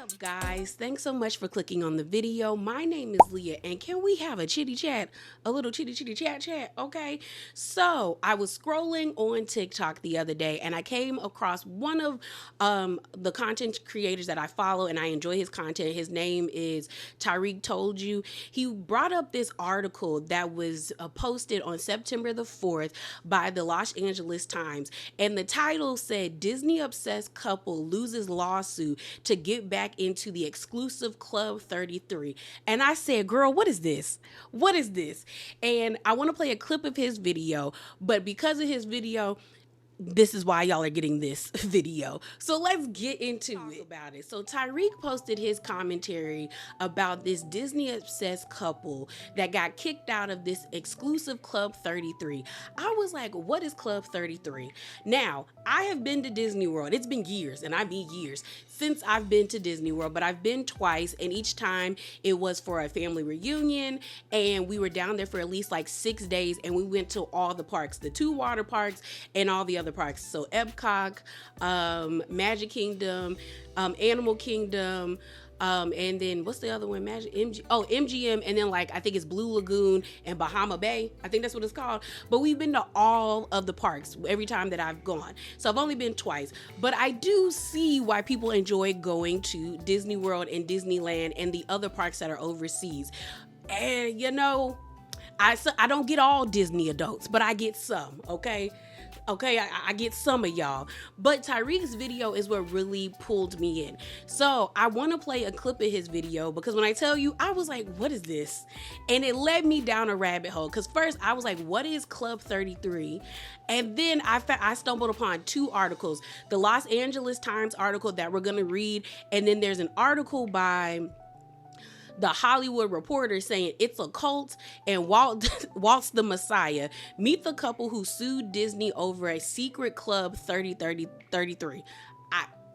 up, guys? Thanks so much for clicking on the video. My name is Leah, and can we have a chitty chat? A little chitty chat, okay? So, I was scrolling on TikTok the other day, and I came across one of the content creators that I follow, and I enjoy his content. His name is Tariq Told You. He brought up this article that was posted on September the 4th by the Los Angeles Times, and the title said, Disney-obsessed couple loses lawsuit to get back into the exclusive Club 33. And I said, girl, what is this? What is this? And I want to play a clip of his video, but because of his video, this is why y'all are getting this video. So let's get into it about it. So Tyreek posted his commentary about this Disney obsessed couple that got kicked out of this exclusive Club 33. I was like, what is Club 33? Now, I have been to Disney World. It's been years, and I mean years, since I've been to Disney World, but I've been twice, and each time it was for a family reunion, and we were down there for at least like 6 days, and we went to all the parks, the 2 water parks, and all the other parks. So Epcot, Magic Kingdom, Animal Kingdom, and then what's the other one? MGM, and then like I think it's Blue Lagoon and Bahama Bay. I think that's what it's called. But we've been to all of the parks every time that I've gone. So I've only been twice. But I do see why people enjoy going to Disney World and Disneyland and the other parks that are overseas. And you know, I don't get all Disney adults, but I get some, okay? Okay, I get some of y'all. But Tyreek's video is what really pulled me in. So I want to play a clip of his video because when I tell you, I was like, what is this? And it led me down a rabbit hole. Because first I was like, what is Club 33? And then I stumbled upon 2 articles. The Los Angeles Times article that we're going to read. And then there's an article by The Hollywood Reporter saying it's a cult and Walt's the Messiah. Meet the couple who sued Disney over a secret Club 33.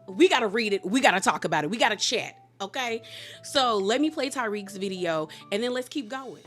We got to read it. We got to talk about it. We got to chat. Okay. So let me play Tyreek's video and then let's keep going.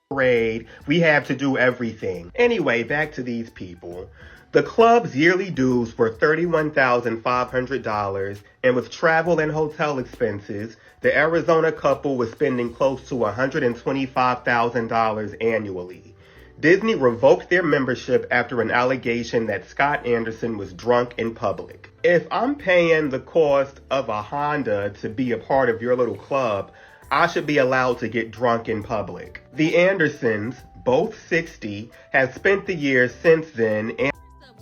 We have to do everything. Anyway, back to these people. The club's yearly dues were $31,500, and with travel and hotel expenses, the Arizona couple was spending close to $125,000 annually. Disney revoked their membership after an allegation that Scott Anderson was drunk in public. If I'm paying the cost of a Honda to be a part of your little club, I should be allowed to get drunk in public. The Andersons, both 60, have spent the years since then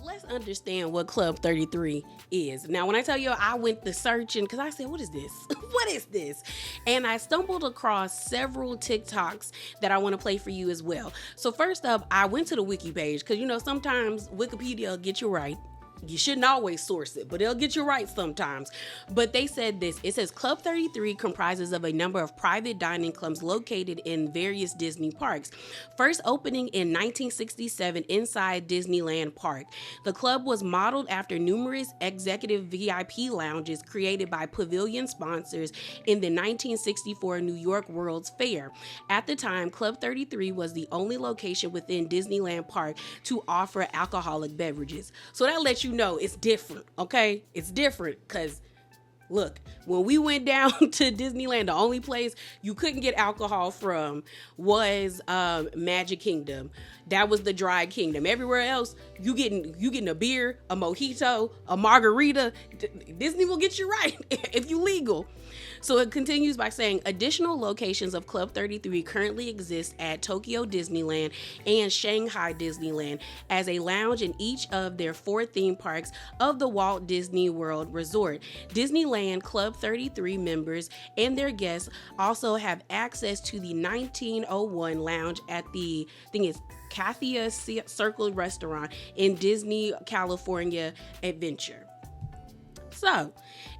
Let's understand what Club 33 is. Now, when I tell you, I went to searching because I said, what is this? What is this? And I stumbled across several TikToks that I want to play for you as well. So first up, I went to the wiki page because, you know, sometimes Wikipedia will get you right. You shouldn't always source it, but they'll get you right sometimes. But they said this. It says Club 33 comprises of a number of private dining clubs located in various Disney parks. First opening in 1967 inside Disneyland Park. The club was modeled after numerous executive VIP lounges created by pavilion sponsors in the 1964 New York World's Fair. At the time, Club 33 was the only location within Disneyland Park to offer alcoholic beverages. So that lets you know it's different, okay? It's different because look, when we went down to Disneyland, the only place you couldn't get alcohol from was Magic Kingdom. That was the dry kingdom. Everywhere else, you getting a beer, a mojito, a margarita. Disney will get you right if you legal. So it continues by saying additional locations of Club 33 currently exist at Tokyo Disneyland and Shanghai Disneyland as a lounge in each of their 4 theme parks of the Walt Disney World Resort. Disneyland Club 33 members and their guests also have access to the 1901 lounge at the Kathia Circle Restaurant in Disney California Adventure. So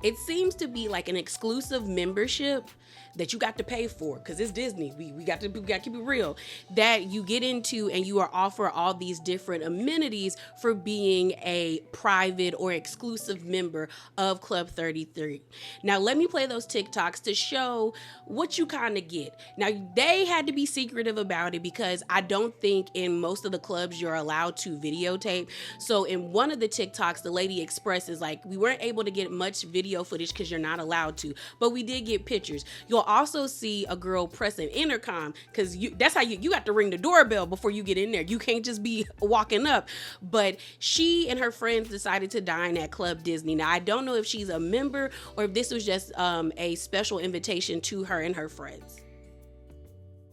it seems to be like an exclusive membership that you got to pay for because it's Disney. We got to keep it real, that you get into and you are offered all these different amenities for being a private or exclusive member of Club 33. Now, let me play those TikToks to show what you kind of get. Now, they had to be secretive about it because I don't think in most of the clubs you're allowed to videotape. So in one of the TikToks, the lady expresses like, we weren't able to get much video footage because you're not allowed to, but we did get pictures. You'll also see a girl press an intercom because that's how you got to ring the doorbell before you get in there. You can't just be walking up. But she and her friends decided to dine at Club Disney. Now, I don't know if she's a member or if this was just a special invitation to her and her friends.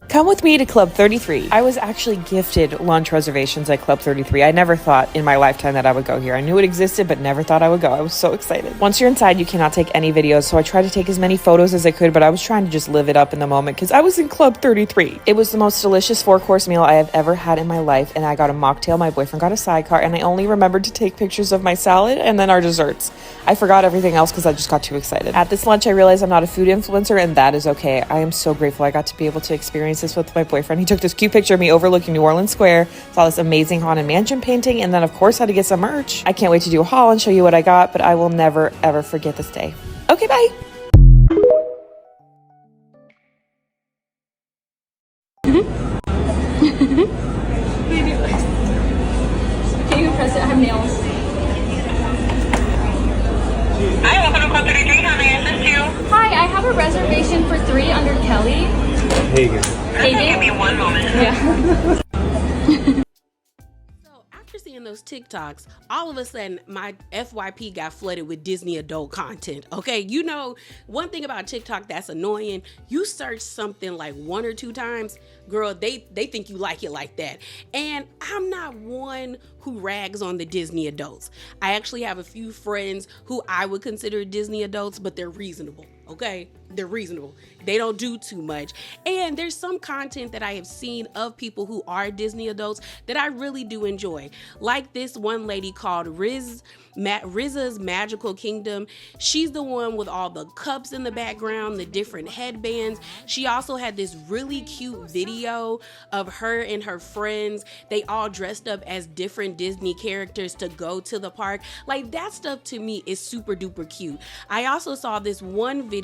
Come with me to Club 33. I was actually gifted lunch reservations at Club 33. I never thought in my lifetime that I would go here. I knew it existed, but never thought I would go. I was so excited. Once you're inside, you cannot take any videos, so I tried to take as many photos as I could, but I was trying to just live it up in the moment because I was in Club 33. It was the most delicious 4-course meal I have ever had in my life, and I got a mocktail, my boyfriend got a sidecar, and I only remembered to take pictures of my salad and then our desserts. I forgot everything else because I just got too excited. At this lunch, I realized I'm not a food influencer, and that is okay. I am so grateful I got to be able to experience this with my boyfriend. He took this cute picture of me overlooking New Orleans Square, saw this amazing Haunted Mansion painting, and then of course had to get some merch. I can't wait to do a haul and show you what I got, but I will never ever forget this day. Okay, bye. Can you press it? I have nails. Hi, welcome to Club 33. How may I assist you? Hi, I have a reservation for 3 under Kelly. Hagen. Give me one moment. Yeah. So after seeing those TikToks, all of a sudden my FYP got flooded with Disney adult content. Okay, you know, one thing about TikTok that's annoying, you search something like 1 or 2 times, girl, they think you like it like that. And I'm not one who rags on the Disney adults. I actually have a few friends who I would consider Disney adults, but they're reasonable. Okay, they're reasonable. They don't do too much. And there's some content that I have seen of people who are Disney adults that I really do enjoy. Like this one lady called Rizza's Magical Kingdom. She's the one with all the cups in the background, the different headbands. She also had this really cute video of her and her friends. They all dressed up as different Disney characters to go to the park. Like, that stuff to me is super duper cute. I also saw this one video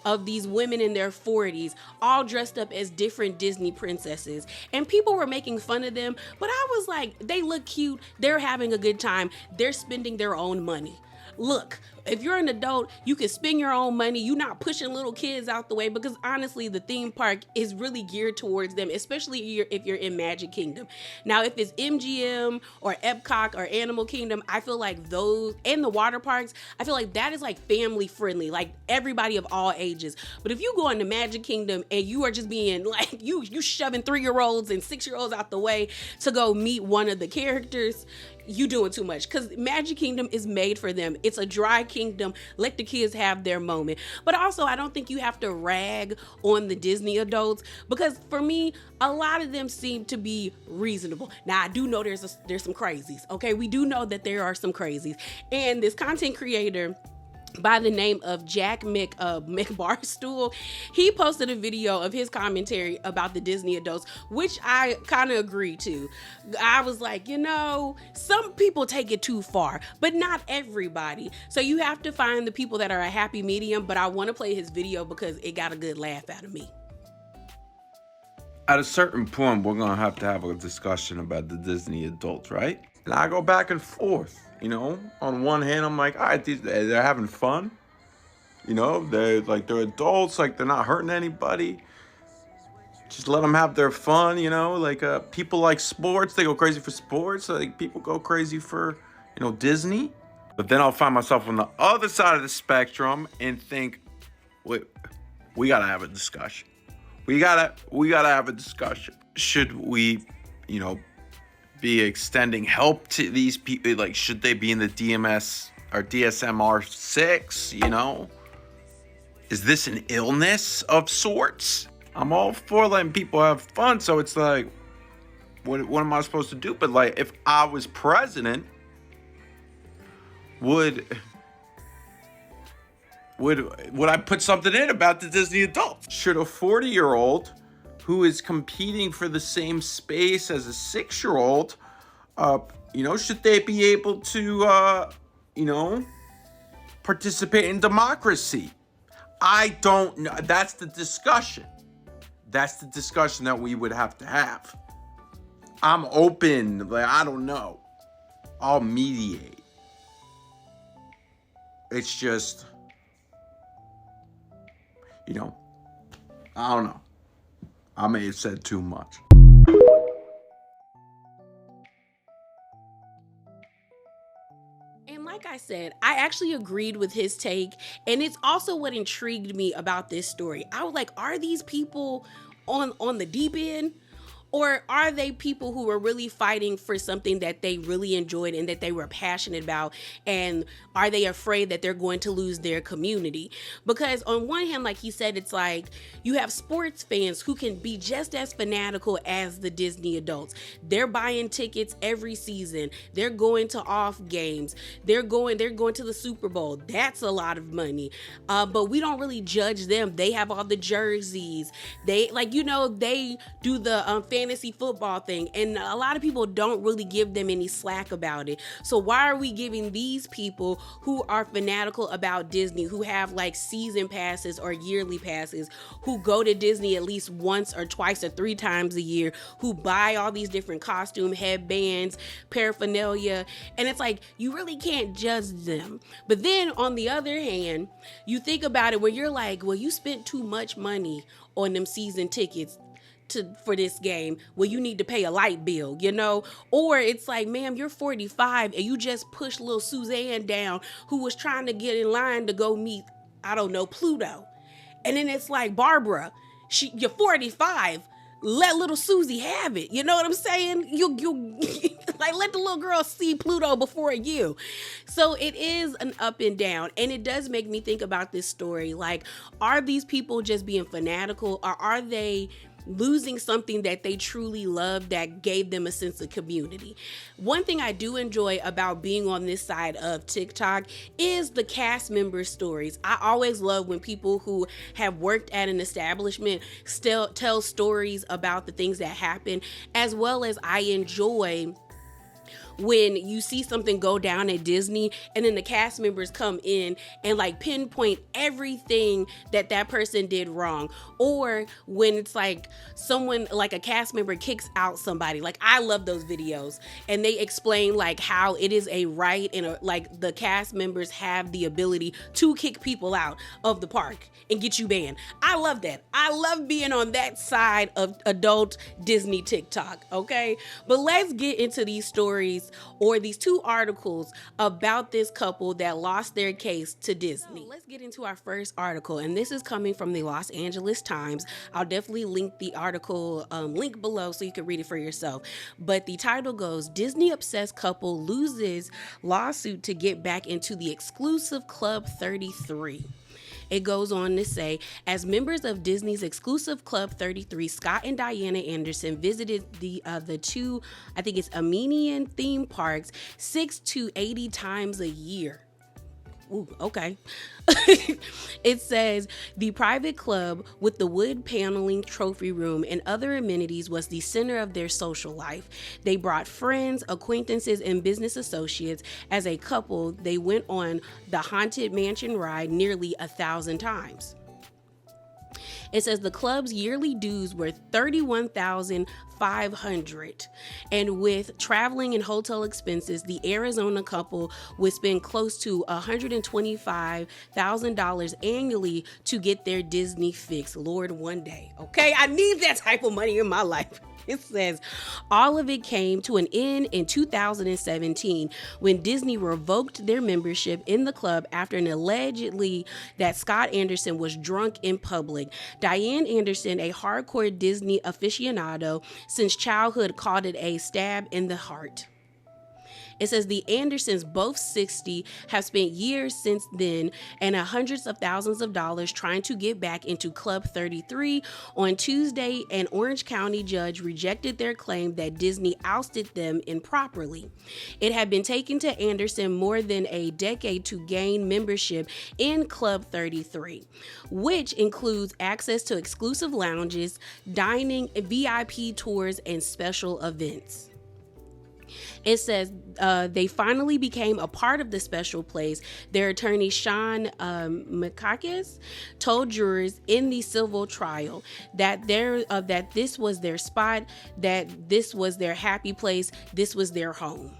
of these women in their 40s all dressed up as different Disney princesses, and people were making fun of them, but I was like, they look cute, they're having a good time, they're spending their own money. Look, if you're an adult, you can spend your own money. You're not pushing little kids out the way, because honestly, the theme park is really geared towards them, especially if you're in Magic Kingdom. Now, if it's MGM or Epcot or Animal Kingdom, I feel like those, and the water parks, I feel like that is like family friendly, like everybody of all ages. But if you go into Magic Kingdom and you are just being like, you shoving 3-year-olds and 6-year-olds out the way to go meet one of the characters, you doing too much, because Magic Kingdom is made for them. It's a dry kingdom. Let the kids have their moment. But also, I don't think you have to rag on the Disney adults, because for me, a lot of them seem to be reasonable. Now, I do know there's some crazies. Okay, we do know that there are some crazies, and this content creator by the name of Jack McBarstool, he posted a video of his commentary about the Disney adults, which I kind of agree to. I was like, you know, some people take it too far, but not everybody. So you have to find the people that are a happy medium, but I want to play his video because it got a good laugh out of me. At a certain point, we're going to have a discussion about the Disney adults, right? And I go back and forth. You know, on one hand, I'm like, all right, they're having fun. You know, they're adults, like they're not hurting anybody. Just let them have their fun, you know, like people like sports. They go crazy for sports. Like people go crazy for, you know, Disney. But then I'll find myself on the other side of the spectrum and think, wait, we got to have a discussion. We gotta have a discussion. Should we, you know, be extending help to these people? Like, should they be in the DMS or DSMR 6, you know? Is this an illness of sorts? I'm all for letting people have fun, so it's like, what am I supposed to do? But like, if I was president, would I put something in about the Disney adults? Should a 40-year-old who is competing for the same space as a 6-year-old, you know, should they be able to, you know, participate in democracy? I don't know. That's the discussion. That's the discussion that we would have to have. I'm open. Like, I don't know. I'll mediate. It's just, you know, I don't know. I may have said too much. And like I said, I actually agreed with his take. And it's also what intrigued me about this story. I was like, are these people on the deep end? Or are they people who are really fighting for something that they really enjoyed and that they were passionate about? And are they afraid that they're going to lose their community? Because on one hand, like he said, it's like you have sports fans who can be just as fanatical as the Disney adults. They're buying tickets every season. They're going to off games. They're going to the Super Bowl. That's a lot of money. But we don't really judge them. They have all the jerseys. They they do the fantasy football thing, and a lot of people don't really give them any slack about it. So why are we giving these people who are fanatical about Disney, who have like season passes or yearly passes, who go to Disney at least once or twice or 3 times a year, who buy all these different costume headbands, paraphernalia, and it's like you really can't judge them. But then on the other hand, you think about it where you're like, well, you spent too much money on them season tickets for this game. Well, you need to pay a light bill, or it's like, ma'am, you're 45 and you just pushed little Suzanne down who was trying to get in line to go meet, I don't know, Pluto. And then it's like, Barbara, you're 45, let little Susie have it. You know what I'm saying? You like, let the little girl see Pluto before you. So it is an up and down, and it does make me think about this story. Like, are these people just being fanatical, or are they losing something that they truly love that gave them a sense of community? One thing I do enjoy about being on this side of TikTok is the cast member stories. I always love when people who have worked at an establishment still tell stories about the things that happen, as well as I enjoy when you see something go down at Disney and then the cast members come in and like pinpoint everything that person did wrong. Or when it's like someone, like a cast member kicks out somebody. Like, I love those videos, and they explain like how it is a right and like the cast members have the ability to kick people out of the park and get you banned. I love that. I love being on that side of adult Disney TikTok, okay? But let's get into these stories, or these 2 articles about this couple that lost their case to Disney. So let's get into our first article, and this is coming from the Los Angeles Times. I'll definitely link the article link below so you can read it for yourself. But the title goes, Disney obsessed couple loses lawsuit to get back into the exclusive Club 33. It goes on to say, as members of Disney's exclusive Club 33, Scott and Diana Anderson visited the 2, I think it's Armenian theme parks 6 to 80 times a year. Ooh, okay. It says the private club with the wood paneling, trophy room, and other amenities was the center of their social life. They brought friends, acquaintances, and business associates. As a couple, they went on the Haunted Mansion ride nearly 1,000 times. It says the club's yearly dues were $31,500, and with traveling and hotel expenses, the Arizona couple would spend close to $125,000 annually to get their Disney fix. Lord, one day, okay? I need that type of money in my life. It says all of it came to an end in 2017 when Disney revoked their membership in the club after an allegedly that Scott Anderson was drunk in public. Diane Anderson, a hardcore Disney aficionado since childhood, called it a stab in the heart. It says the Andersons, both 60, have spent years since then and hundreds of thousands of dollars trying to get back into Club 33. On Tuesday, an Orange County judge rejected their claim that Disney ousted them improperly. It had been taken to Anderson more than a decade to gain membership in Club 33, which includes access to exclusive lounges, dining, VIP tours, and special events. It says they finally became a part of the special place. Their attorney, Sean Mikakis, told jurors in the civil trial that that this was their spot, that this was their happy place, this was their home.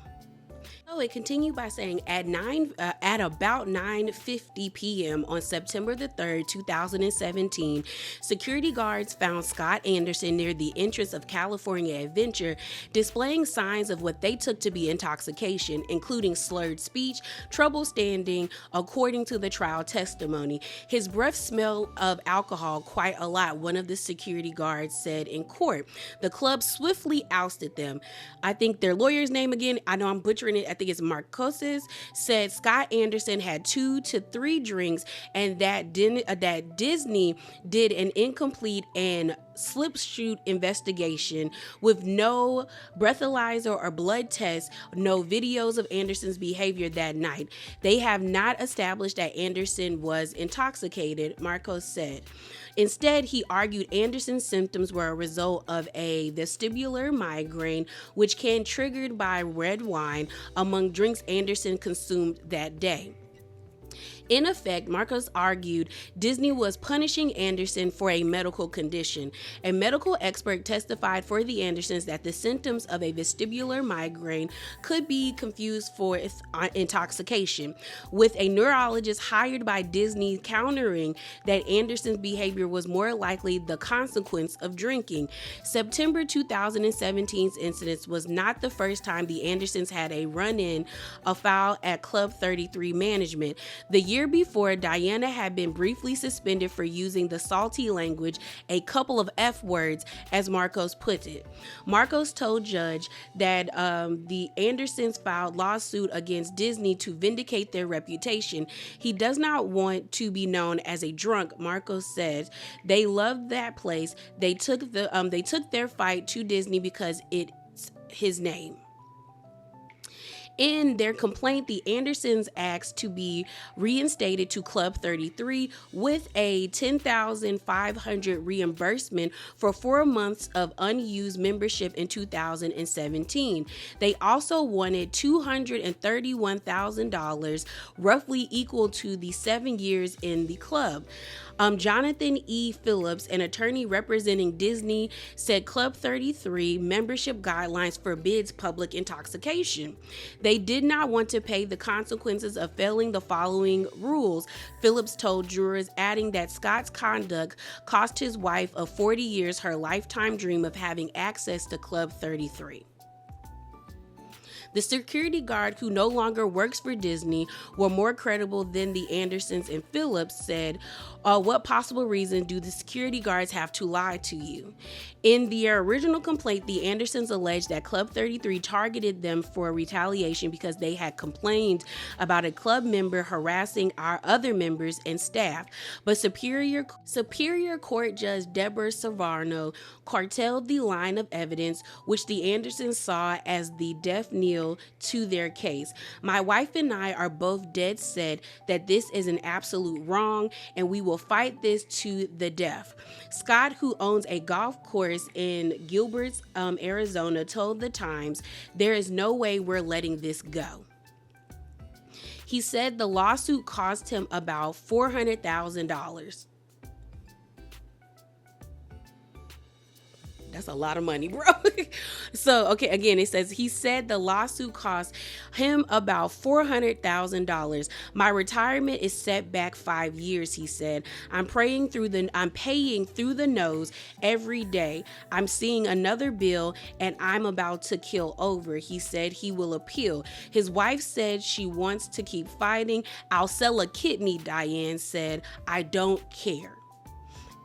So it continued by saying at about 9:50 p.m. on September the 3rd, 2017, security guards found Scott Anderson near the entrance of California Adventure, displaying signs of what they took to be intoxication, including slurred speech, trouble standing, according to the trial testimony. His breath smelled of alcohol quite a lot, one of the security guards said in court. The club swiftly ousted them. I think their lawyer's name again, I know I'm butchering it, I think it's Marcoses, said Scott Anderson had 2 to 3 drinks and that Disney did an incomplete and slipstream investigation with no breathalyzer or blood tests, no videos of Anderson's behavior that night. They have not established that Anderson was intoxicated, Marcos said. Instead, he argued Anderson's symptoms were a result of a vestibular migraine, which can be triggered by red wine, among drinks Anderson consumed that day. In effect, Marcos argued Disney was punishing Anderson for a medical condition. A medical expert testified for the Andersons that the symptoms of a vestibular migraine could be confused for intoxication, with a neurologist hired by Disney countering that Anderson's behavior was more likely the consequence of drinking. September 2017's incident was not the first time the Andersons had a run-in, a foul at Club 33 management. The year before, Diana had been briefly suspended for using the salty language, a couple of F words, as Marcos put it. Marcos told judge that the Andersons filed lawsuit against Disney to vindicate their reputation. He does not want to be known as a drunk, Marcos says. They loved that place. They took their fight to Disney because it's his name. In their complaint, the Andersons asked to be reinstated to Club 33 with a $10,500 reimbursement for 4 months of unused membership in 2017. They also wanted $231,000, roughly equal to the 7 years in the club. Jonathan E. Phillips, an attorney representing Disney, said Club 33 membership guidelines forbids public intoxication. They did not want to pay the consequences of failing the following rules, Phillips told jurors, adding that Scott's conduct cost his wife of 40 years her lifetime dream of having access to Club 33. The security guard, who no longer works for Disney, were more credible than the Andersons, and Phillips said, what possible reason do the security guards have to lie to you? In their original complaint, the Andersons alleged that Club 33 targeted them for retaliation because they had complained about a club member harassing our other members and staff. But Superior Court Judge Deborah Savarno carteled the line of evidence, which the Andersons saw as the death knell to their case. My wife and I are both dead set that this is an absolute wrong, and we will fight this to the death. Scott, who owns a golf course in Gilbert's, Arizona, told The Times, there is no way we're letting this go. He said the lawsuit cost him about $400,000. That's a lot of money, bro. So, okay, again, it says he said the lawsuit cost him about $400,000. My retirement is set back 5 years, he said. I'm paying through the nose every day. I'm seeing another bill and I'm about to kill over. He said he will appeal. His wife said she wants to keep fighting. I'll sell a kidney, Diane said. I don't care.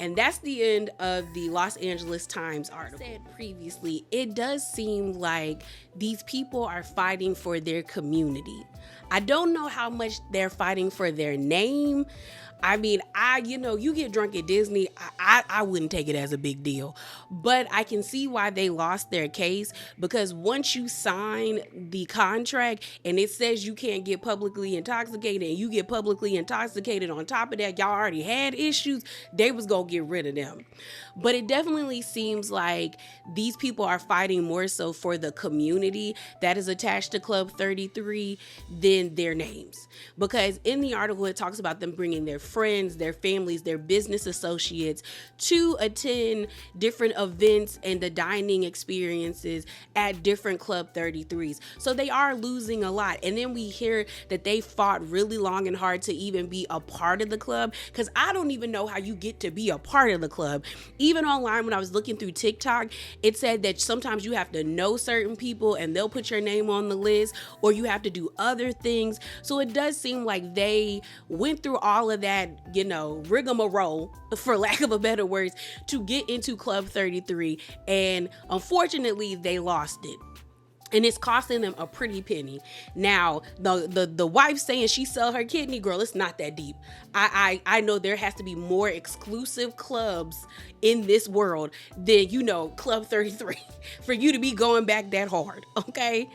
And that's the end of the Los Angeles Times article. Said previously, it does seem like these people are fighting for their community. I don't know how much they're fighting for their name. I mean, you get drunk at Disney, I wouldn't take it as a big deal. But I can see why they lost their case, because once you sign the contract and it says you can't get publicly intoxicated and you get publicly intoxicated on top of that, y'all already had issues, they was gonna get rid of them. But it definitely seems like these people are fighting more so for the community that is attached to Club 33 than their names. Because in the article, it talks about them bringing their friends, their their families, their business associates to attend different events and the dining experiences at different Club 33s. So they are losing a lot. And then we hear that they fought really long and hard to even be a part of the club, because I don't even know how you get to be a part of the club. Even online, when I was looking through TikTok, it said that sometimes you have to know certain people and they'll put your name on the list, or you have to do other things. So it does seem like they went through all of that, rigmarole, for lack of a better words, to get into Club 33, and unfortunately they lost it. And it's costing them a pretty penny. Now, the wife saying she sell her kidney, girl, it's not that deep. I know there has to be more exclusive clubs in this world than, Club 33 for you to be going back that hard, okay?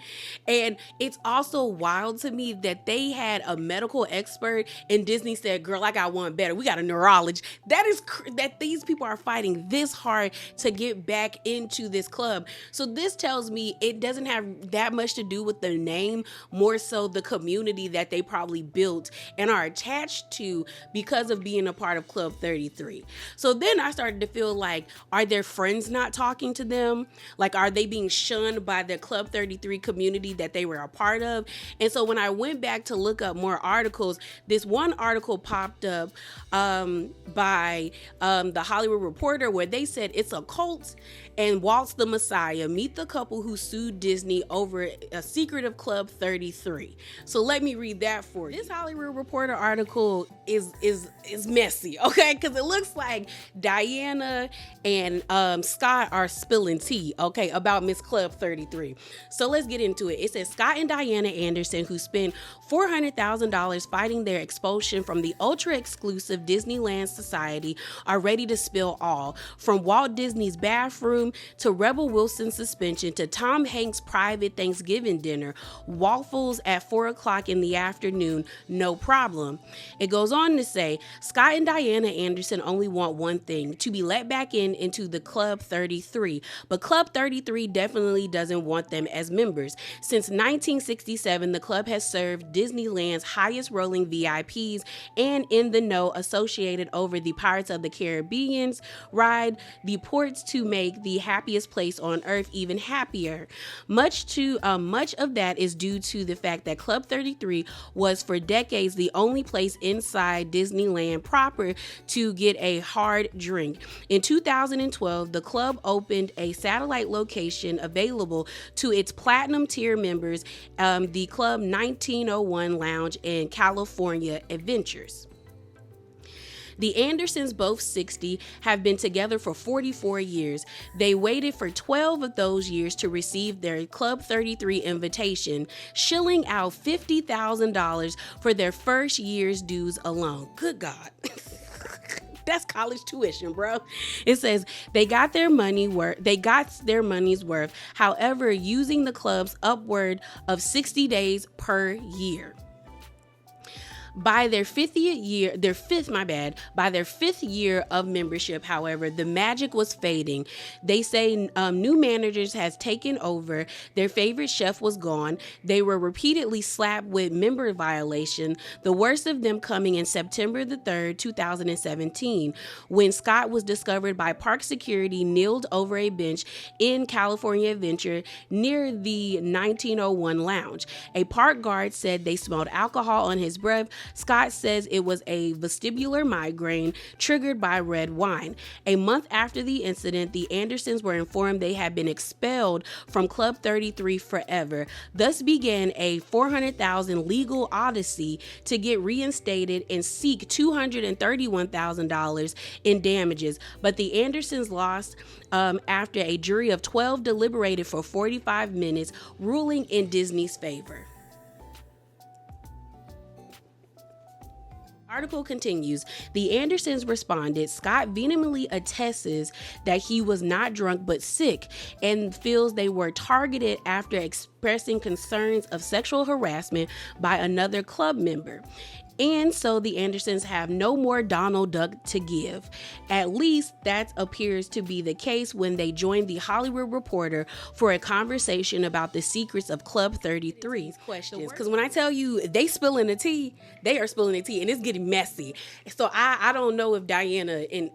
And it's also wild to me that they had a medical expert and Disney said, girl, I got one better. We got a neurologist. That these people are fighting this hard to get back into this club. So this tells me it doesn't have that much to do with the name, more so the community that they probably built and are attached to because of being a part of Club 33. So then I started to feel like, are their friends not talking to them? Like, are they being shunned by the Club 33 community that they were a part of? And so when I went back to look up more articles, this one article popped up by the Hollywood Reporter, where they said it's a cult and Walt's the Messiah. Meet the couple who sued Disney over a secret of Club 33. So let me read that for you. This Hollywood Reporter article is messy, okay? Because it looks like Diana and Scott are spilling tea, okay, about Miss Club 33. So let's get into it. It says Scott and Diana Anderson, who spent $400,000 fighting their expulsion from the ultra-exclusive Disneyland Society, are ready to spill all. From Walt Disney's bathroom to Rebel Wilson's suspension to Tom Hanks' private Thanksgiving dinner, Waffles at 4 o'clock in the afternoon, no problem. It goes on to say, Scott and Diana Anderson only want one thing, to be let back into the Club 33. But Club 33 definitely doesn't want them as members. Since 1967, the club has served Disneyland's highest rolling VIPs and in the know associated over the Pirates of the Caribbean's ride, the ports to make the happiest place on earth even happier. Much of that is due to the fact that Club 33 was for decades the only place inside Disneyland proper to get a hard drink. In 2012, the club opened a satellite location available to its platinum tier members, the Club 1901 Lounge and California Adventures. The Andersons, both 60, have been together for 44 years. They waited for 12 of those years to receive their Club 33 invitation, shilling out $50,000 for their first year's dues alone. Good God. That's college tuition, bro. It says they got their money's worth, however, using the club's upward of 60 days per year. By their fifth year of membership, however, the magic was fading. They say new managers has taken over. Their favorite chef was gone. They were repeatedly slapped with member violation, the worst of them coming in September the 3rd, 2017, when Scott was discovered by park security kneeled over a bench in California Adventure near the 1901 lounge. A park guard said they smelled alcohol on his breath. Scott says it was a vestibular migraine triggered by red wine. A month after the incident, the Andersons were informed they had been expelled from Club 33 forever. Thus began a $400,000 legal odyssey to get reinstated and seek $231,000 in damages. But the Andersons lost after a jury of 12 deliberated for 45 minutes, ruling in Disney's favor. Article continues. The Andersons responded. Scott vehemently attests that he was not drunk but sick and feels they were targeted after expressing concerns of sexual harassment by another club member. And so the Andersons have no more Donald Duck to give. At least that appears to be the case when they joined the Hollywood Reporter for a conversation about the secrets of Club 33. Questions, because when I tell you they spilling the tea, they are spilling the tea, and it's getting messy. So I don't know if Diana and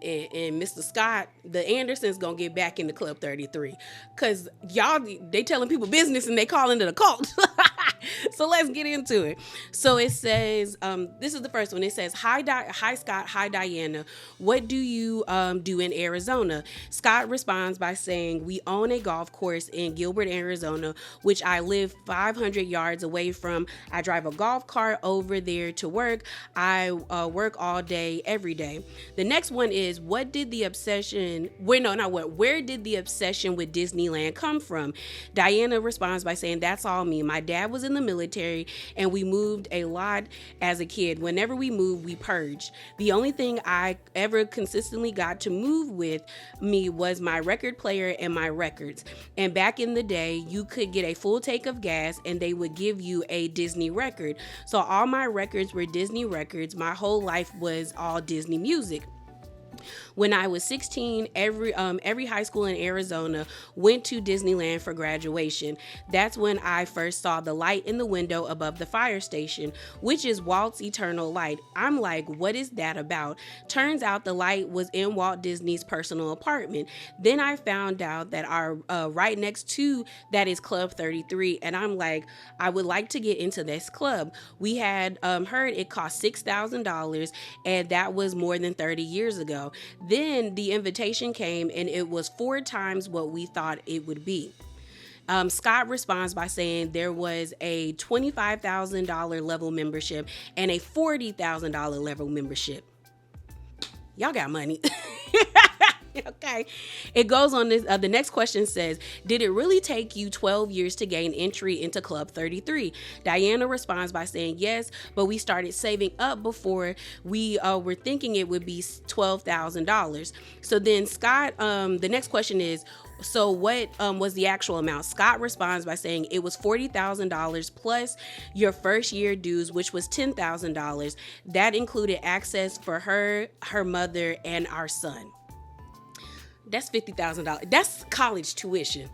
Mr. Scott, the Andersons, gonna get back into Club 33, because y'all, they telling people business and they calling it a cult. So let's get into it. So it says, this is the first one. It says, hi Scott, hi Diana. What do you do in Arizona? Scott responds by saying, we own a golf course in Gilbert, Arizona, which I live 500 yards away from. I drive a golf cart over there to work. I work all day, every day. The next one is, where did the obsession with Disneyland come from? Diana responds by saying, that's all me. My dad was in the military and we moved a lot as a kid. Whenever we moved, we purged. The only thing I ever consistently got to move with me was my record player and my records. And back in the day, you could get a full tank of gas and they would give you a Disney record. So all my records were Disney records. My whole life was all Disney music. When I was 16, every high school in Arizona went to Disneyland for graduation. That's when I first saw the light in the window above the fire station, which is Walt's Eternal Light. I'm like, what is that about? Turns out the light was in Walt Disney's personal apartment. Then I found out that our right next to that is Club 33, and I'm like, I would like to get into this club. We had heard it cost $6,000, and that was more than 30 years ago. Then the invitation came and it was 4 times what we thought it would be. Scott responds by saying there was a $25,000 level membership and a $40,000 level membership. Y'all got money. Okay. It goes on this. The next question says, did it really take you 12 years to gain entry into Club 33? Diana responds by saying yes, but we started saving up before we were thinking it would be $12,000. So then Scott, the next question is, so what was the actual amount? Scott responds by saying it was $40,000 plus your first year dues, which was $10,000. That included access for her mother, and our son. That's $50,000. That's college tuition.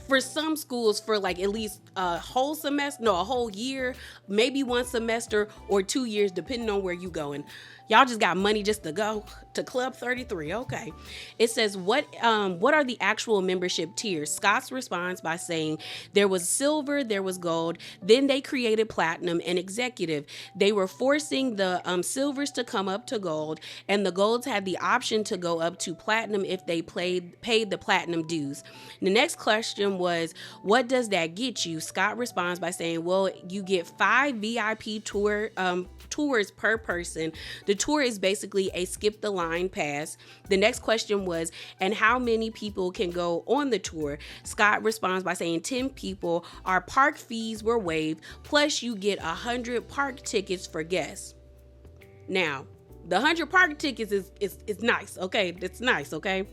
For some schools, for like at least a whole semester, a whole year, maybe 1 semester or 2 years, depending on where you going. Y'all just got money just to go to Club 33. Okay. It says, what are the actual membership tiers? Scott's responds by saying there was silver, there was gold, then they created platinum and executive. They were forcing the silvers to come up to gold, and the golds had the option to go up to platinum if they paid the platinum dues. The next question was, what does that get you? Scott responds by saying, well, you get 5 VIP tours per person. The tour is basically a skip the line pass. The next question was, and how many people can go on the tour? Scott responds by saying 10 people. Our park fees were waived, plus you get 100 park tickets for guests. Now, the 100 park tickets is nice, okay? It's nice, okay?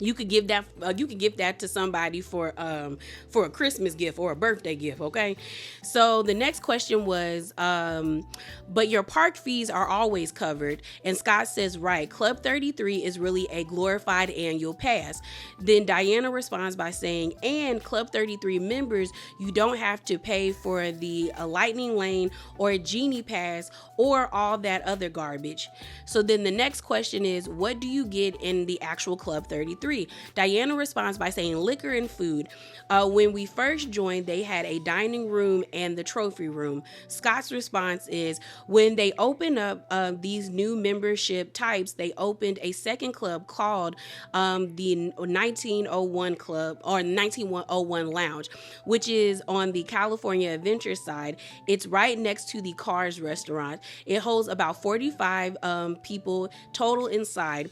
You could give that to somebody for a Christmas gift or a birthday gift, okay? So the next question was, but your park fees are always covered. And Scott says, right, Club 33 is really a glorified annual pass. Then Diana responds by saying, and Club 33 members, you don't have to pay for the lightning lane or a genie pass or all that other garbage. So then the next question is, what do you get in the actual Club 33? Diana responds by saying liquor and food. When we first joined, they had a dining room and the trophy room. Scott's response is, when they opened up these new membership types, they opened a second club called the 1901 Club or 1901 Lounge, which is on the California Adventure side. It's right next to the Cars restaurant. It holds about 45 people total inside.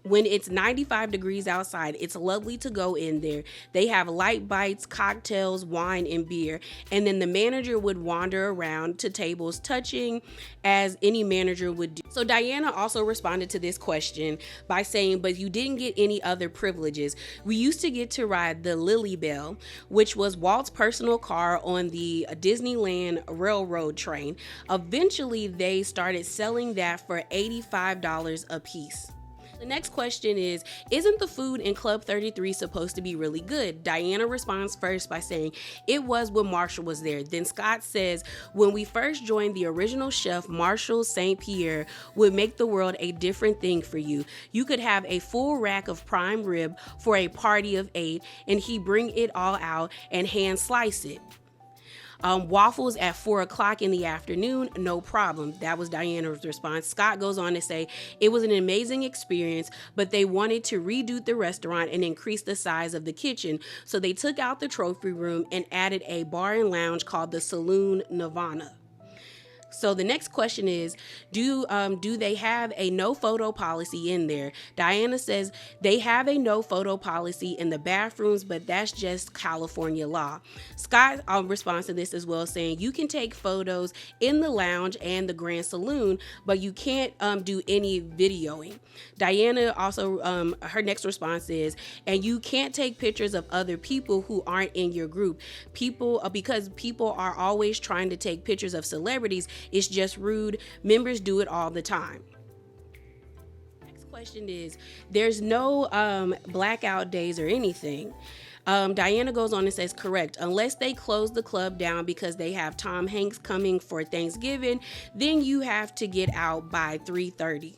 When it's 95 degrees outside, it's lovely to go in there. They have light bites, cocktails, wine, and beer. And then the manager would wander around to tables, touching as any manager would do. So Diana also responded to this question by saying, but you didn't get any other privileges. We used to get to ride the Lily Bell, which was Walt's personal car on the Disneyland railroad train. Eventually, they started selling that for $85 a piece. The next question is, isn't the food in Club 33 supposed to be really good? Diana responds first by saying, it was when Marshall was there. Then Scott says, when we first joined, the original chef, Marshall St. Pierre, would make the world a different thing for you. You could have a full rack of prime rib for a party of 8, and he'd bring it all out and hand slice it. Waffles at 4 o'clock in the afternoon, no problem. That was Diana's response. Scott goes on to say, it was an amazing experience, but they wanted to redo the restaurant and increase the size of the kitchen. So they took out the trophy room and added a bar and lounge called the Saloon Nirvana. So the next question is, do they have a no photo policy in there? Diana says they have a no photo policy in the bathrooms, but that's just California law. Scott responds to this as well, saying you can take photos in the lounge and the Grand Saloon, but you can't do any videoing. Diana also, her next response is, and you can't take pictures of other people who aren't in your group. Because people are always trying to take pictures of celebrities. It's just rude. Members do it all the time. Next question is, there's no blackout days or anything. Diana goes on and says, correct. Unless they close the club down because they have Tom Hanks coming for Thanksgiving, then you have to get out by 3:30.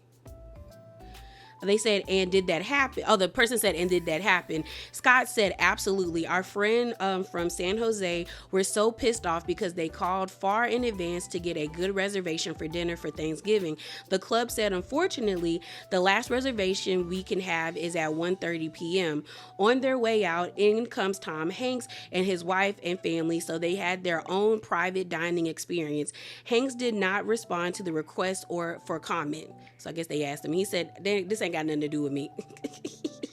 They said, and did that happen? Oh, the person said, and did that happen? Scott said, absolutely. Our friend from San Jose were so pissed off because they called far in advance to get a good reservation for dinner for Thanksgiving. The club said, unfortunately, the last reservation we can have is at 1:30 p.m. On their way out, in comes Tom Hanks and his wife and family, so they had their own private dining experience. Hanks did not respond to the request or for comment. So I guess they asked him. He said, this ain't got nothing to do with me.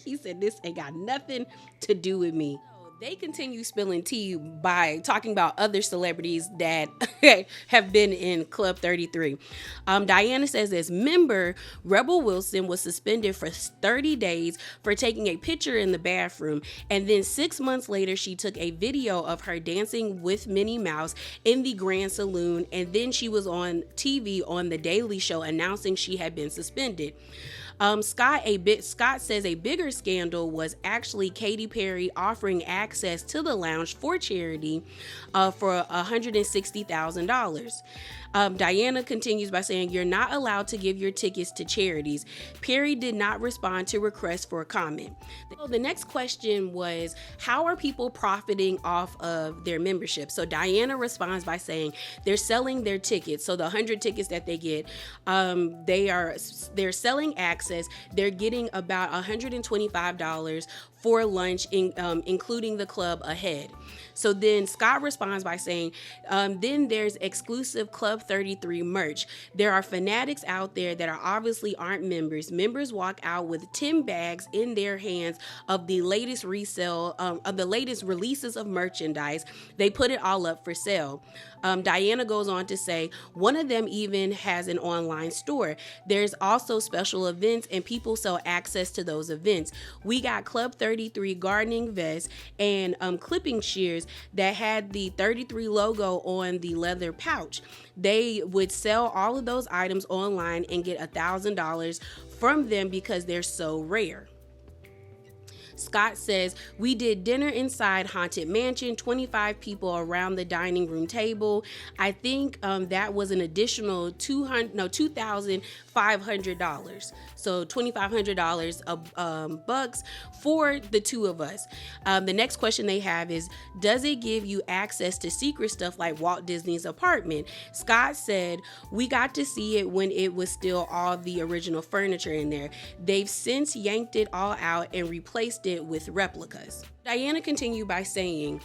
He said, this ain't got nothing to do with me. They continue spilling tea by talking about other celebrities that have been in Club 33. Diana says this, member Rebel Wilson was suspended for 30 days for taking a picture in the bathroom. And then 6 months later, she took a video of her dancing with Minnie Mouse in the Grand Saloon. And then she was on TV on The Daily Show announcing she had been suspended. Scott says a bigger scandal was actually Katy Perry offering access to the lounge for charity for $160,000. Diana continues by saying, you're not allowed to give your tickets to charities. Perry did not respond to requests for a comment. So the next question was, how are people profiting off of their membership? So Diana responds by saying they're selling their tickets. So the 100 tickets that they get, they're selling access. They're getting about $125 for lunch, including the club ahead. So then Scott responds by saying, then there's exclusive Club 33 merch. There are fanatics out there that obviously aren't members. Members walk out with 10 bags in their hands of the latest resale, of the latest releases of merchandise. They put it all up for sale. Diana goes on to say, one of them even has an online store. There's also special events and people sell access to those events. We got Club 33 gardening vests and clipping shears that had the 33 logo on the leather pouch. They would sell all of those items online and get $1,000 from them because they're so rare. Scott says, we did dinner inside Haunted Mansion, 25 people around the dining room table. I think that was an additional $2,500. So $2,500 bucks for the two of us. The next question they have is, does it give you access to secret stuff like Walt Disney's apartment? Scott said, we got to see it when it was still all the original furniture in there. They've since yanked it all out and replaced it with replicas. Diana continued by saying,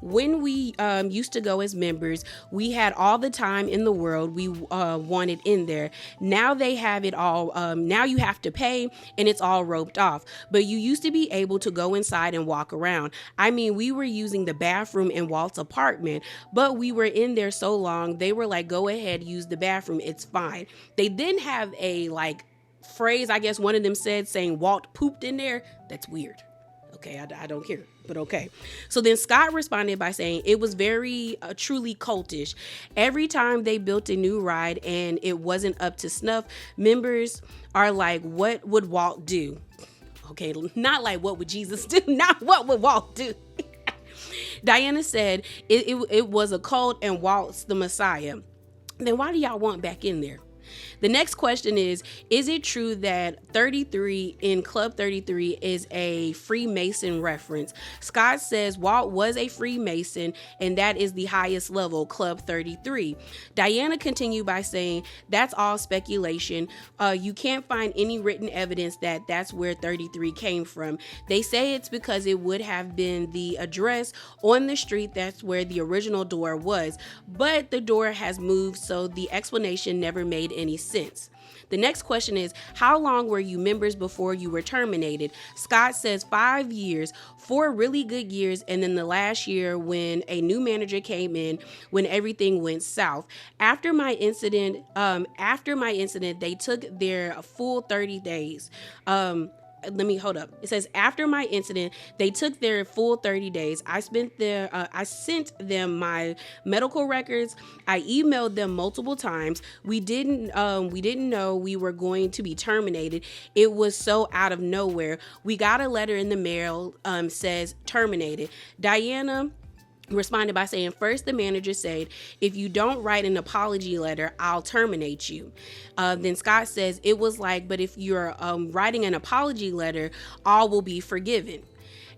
when we used to go as members, we had all the time in the world we wanted in there. Now they have it all. Now you have to pay and it's all roped off. But you used to be able to go inside and walk around. I mean, we were using the bathroom in Walt's apartment, but we were in there so long, they were like, go ahead, use the bathroom. It's fine. They didn't have a phrase, I guess one of them said, saying Walt pooped in there. That's weird. Okay, I don't care, but okay. So then Scott responded by saying it was very truly cultish. Every time they built a new ride and it wasn't up to snuff, members are like, what would Walt do? Okay, not like what would Jesus do, not what would Walt do. Diana said it was a cult and Walt's the Messiah. Then why do y'all want back in there? The next question is it true that 33 in Club 33 is a Freemason reference? Scott says Walt was a Freemason and that is the highest level, Club 33. Diana continued by saying that's all speculation. You can't find any written evidence that that's where 33 came from. They say it's because it would have been the address on the street that's where the original door was, but the door has moved, so the explanation never made any sense. The next question is, how long were you members before you were terminated? Scott says 5 years, 4 really good years, and then the last year when a new manager came in, when everything went south. After my incident, they took their full 30 days. Hold up. It says after my incident, they took their full 30 days. I sent them my medical records. I emailed them multiple times. We didn't know we were going to be terminated. It was so out of nowhere. We got a letter in the mail, says terminated. Diana responded by saying, first the manager said, if you don't write an apology letter, I'll terminate you. Then Scott says it was like, but if you're writing an apology letter, all will be forgiven.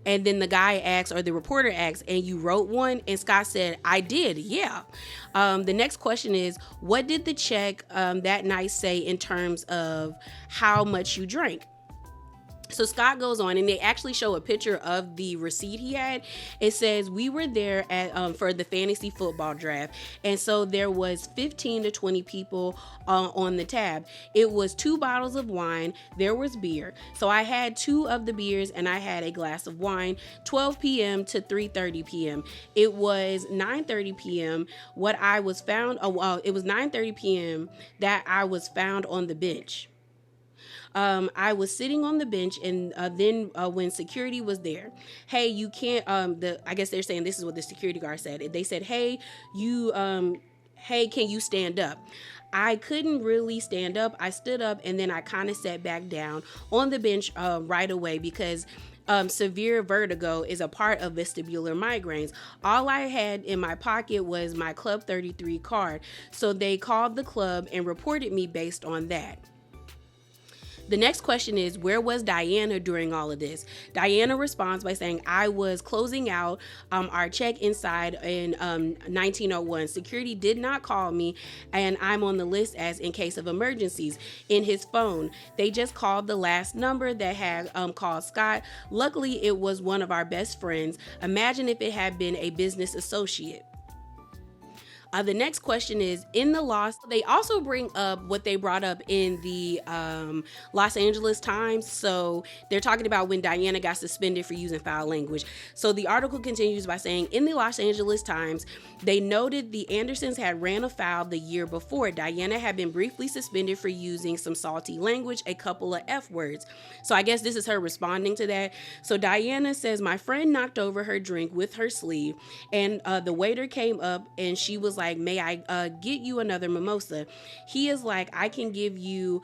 And then the guy asks, or the reporter asks, and you wrote one? And Scott said, I did, yeah. The next question is, what did the check that night say in terms of how much you drank? So Scott goes on, and they actually show a picture of the receipt he had. It says we were there at for the fantasy football draft, and so there was 15 to 20 people on the tab. It was 2 bottles of wine. There was beer. So I had 2 of the beers, and I had a glass of wine. 12 p.m. to 3:30 p.m. It was 9:30 p.m. What I was found. It was 9:30 p.m. that I was found on the bench. I was sitting on the bench, and then when security was there, hey, you can't. I guess they're saying this is what the security guard said. They said, hey, can you stand up? I couldn't really stand up. I stood up, and then I kind of sat back down on the bench right away because severe vertigo is a part of vestibular migraines. All I had in my pocket was my Club 33 card, so they called the club and reported me based on that. The next question is, where was Diana during all of this? Diana responds by saying, I was closing out our check inside in 1901. Security did not call me, and I'm on the list as in case of emergencies. In his phone, they just called the last number that had called Scott. Luckily, it was one of our best friends. Imagine if it had been a business associate. The next question is, in the loss, they also bring up what they brought up in the Los Angeles Times. So they're talking about when Diana got suspended for using foul language. So the article continues by saying, in the Los Angeles Times, they noted the Andersons had ran afoul the year before. Diana had been briefly suspended for using some salty language, a couple of F words. So I guess this is her responding to that. So Diana says, my friend knocked over her drink with her sleeve, and the waiter came up and she was like, may I get you another mimosa? He is like, I can give you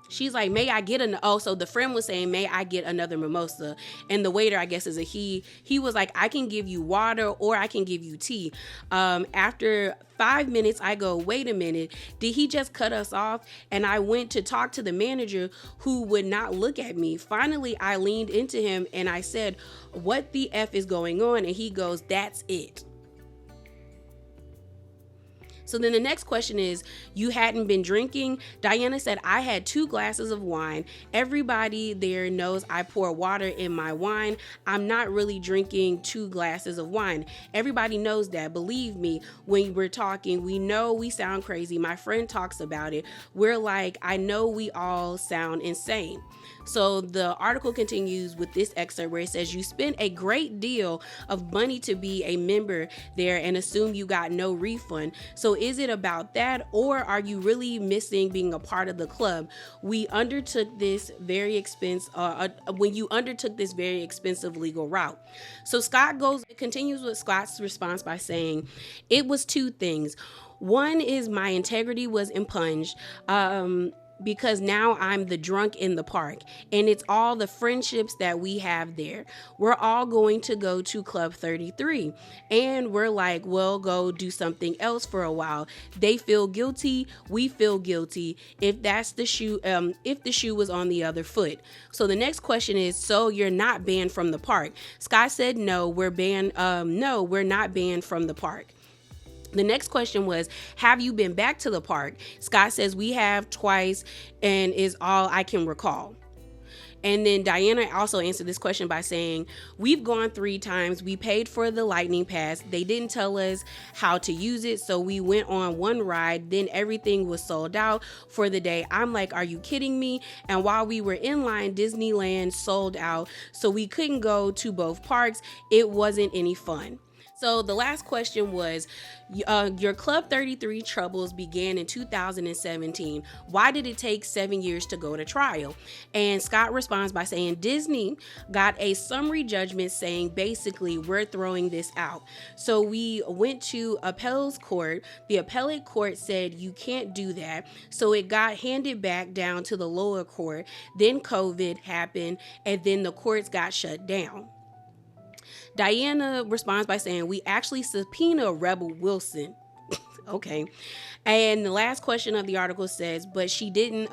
she's like, may I get so the friend was saying, may I get another mimosa? And the waiter, I guess is a he was like, I can give you water or I can give you tea. After 5 minutes, I go, wait a minute, did he just cut us off? And I went to talk to the manager, who would not look at me. Finally, I leaned into him and I said, what the F is going on? And he goes, that's it. So then the next question is, you hadn't been drinking? Diana said, I had 2 glasses of wine. Everybody there knows I pour water in my wine. I'm not really drinking 2 glasses of wine. Everybody knows that. Believe me, when we're talking, we know we sound crazy. My friend talks about it. We're like, I know we all sound insane. So the article continues with this excerpt where it says, you spent a great deal of money to be a member there and assume you got no refund. So is it about that, or are you really missing being a part of the club? We undertook this very expensive, when you undertook this very expensive legal route. So it continues with Scott's response by saying, it was 2 things. One is my integrity was impunged. Because now I'm the drunk in the park, and it's all the friendships that we have there. We're all going to go to Club 33, and we're like, we'll go do something else for a while. They feel guilty, we feel guilty. If that's the shoe, if the shoe was on the other foot. So the next question is, so you're not banned from the park? Scott said, no, we're banned. No, we're not banned from the park. The next question was, have you been back to the park? Scott says, we have twice, and is all I can recall. And then Diana also answered this question by saying, we've gone 3 times. We paid for the lightning pass. They didn't tell us how to use it, so we went on one ride. Then everything was sold out for the day. I'm like, are you kidding me? And while we were in line, Disneyland sold out, so we couldn't go to both parks. It wasn't any fun. So the last question was, your Club 33 troubles began in 2017. Why did it take 7 years to go to trial? And Scott responds by saying, Disney got a summary judgment saying, basically, we're throwing this out. So we went to appeals court. The appellate court said, you can't do that. So it got handed back down to the lower court. Then COVID happened, and then the courts got shut down. Diana responds by saying, we actually subpoena Rebel Wilson. Okay. And the last question of the article says, but she didn't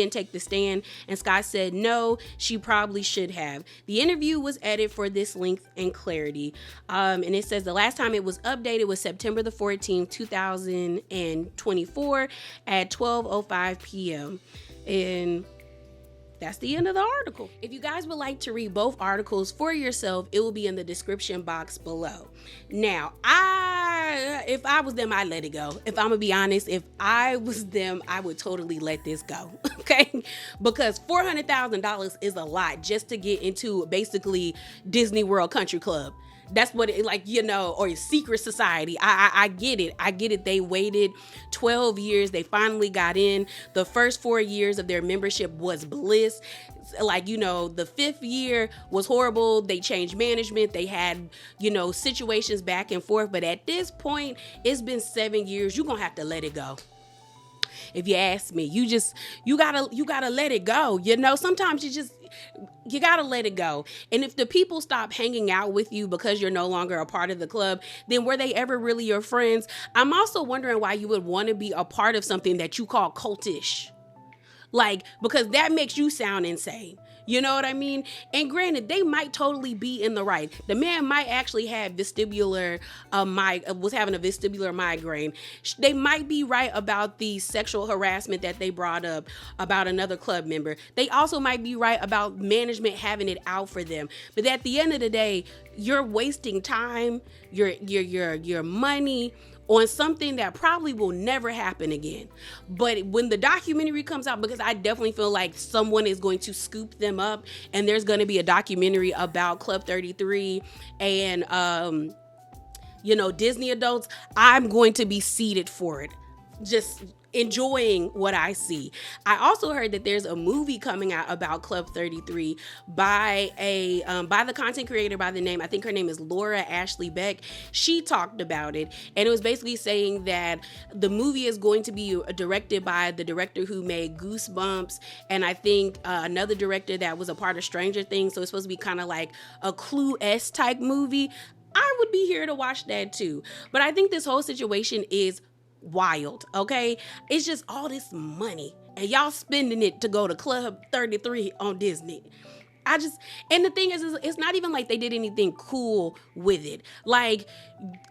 take the stand. And Scott said, no, she probably should have. The interview was edited for this length and clarity. And it says the last time it was updated was September the 14th, 2024 at 12:05 p.m. And that's the end of the article. If you guys would like to read both articles for yourself, it will be in the description box below. Now, if I was them, I'd let it go. If I'm gonna be honest, if I was them, I would totally let this go. Okay? Because $400,000 is a lot just to get into basically Disney World Country Club. That's what it, like, you know, or secret society. I get it. I get it. They waited 12 years. They finally got in. The first 4 years of their membership was bliss. Like, you know, the 5th year was horrible. They changed management. They had, you know, situations back and forth. But at this point, it's been 7 years. You're going to have to let it go. If you ask me, you gotta let it go. You know, sometimes you gotta let it go. And if the people stop hanging out with you because you're no longer a part of the club, then were they ever really your friends? I'm also wondering why you would want to be a part of something that you call cultish. Like, because that makes you sound insane. You know what I mean? And granted, they might totally be in the right. The man might actually have was having a vestibular migraine. They might be right about the sexual harassment that they brought up about another club member. They also might be right about management having it out for them. But at the end of the day, you're wasting time, your money on something that probably will never happen again. But when the documentary comes out, because I definitely feel like someone is going to scoop them up, and there's going to be a documentary about Club 33 and, you know, Disney adults, I'm going to be seated for it. Just enjoying what I see. I also heard that there's a movie coming out about Club 33 by the content creator by the name, I think her name is Laura Ashley Beck. She talked about it, and it was basically saying that the movie is going to be directed by the director who made Goosebumps, and I think another director that was a part of Stranger Things. So it's supposed to be kind of like a Clue-esque type movie. I would be here to watch that too. But I think this whole situation is wild, okay? It's just all this money, and y'all spending it to go to Club 33 on Disney. And the thing is it's not even like they did anything cool with it. Like,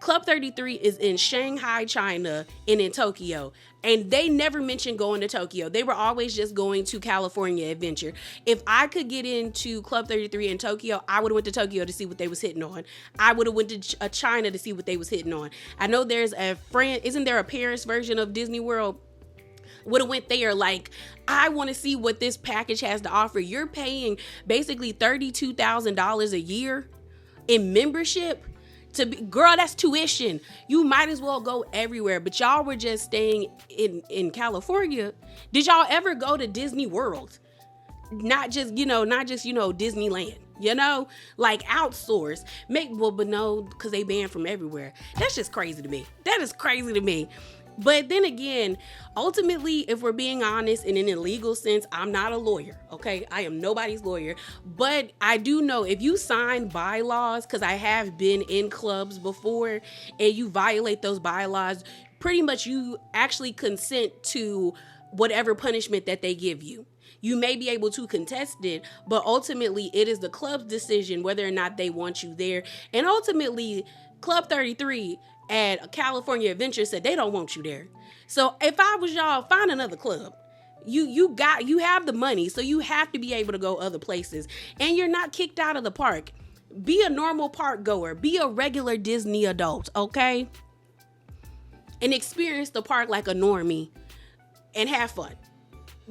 Club 33 is in Shanghai, China, and in Tokyo. And they never mentioned going to Tokyo. They were always just going to California Adventure. If I could get into Club 33 in Tokyo, I would have went to Tokyo to see what they was hitting on. I would have went to China to see what they was hitting on. I know there's isn't there a Paris version of Disney World? Would have went there. Like, I want to see what this package has to offer. You're paying basically $32,000 a year in membership to be, girl, that's tuition. You might as well go everywhere. But y'all were just staying in California. Did y'all ever go to Disney World? Not just Disneyland, like outsource. But no, because they banned from everywhere. That's just crazy to me. That is crazy to me. But then again, ultimately, if we're being honest, and in a legal sense, I'm not a lawyer, okay? I am nobody's lawyer. But I do know if you sign bylaws, because I have been in clubs before, and you violate those bylaws, pretty much you actually consent to whatever punishment that they give you. You may be able to contest it, but ultimately it is the club's decision whether or not they want you there. And ultimately, Club 33 at California Adventure said they don't want you there. So if I was y'all, find another club. You have the money, so you have to be able to go other places. And you're not kicked out of the park. Be a normal park goer. Be a regular Disney adult, okay? And experience the park like a normie and have fun.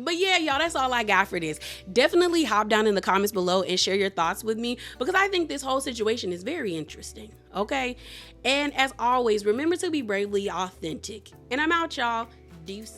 But yeah, y'all, that's all I got for this. Definitely hop down in the comments below and share your thoughts with me, because I think this whole situation is very interesting, okay? And as always, remember to be bravely authentic. And I'm out, y'all. Deuces.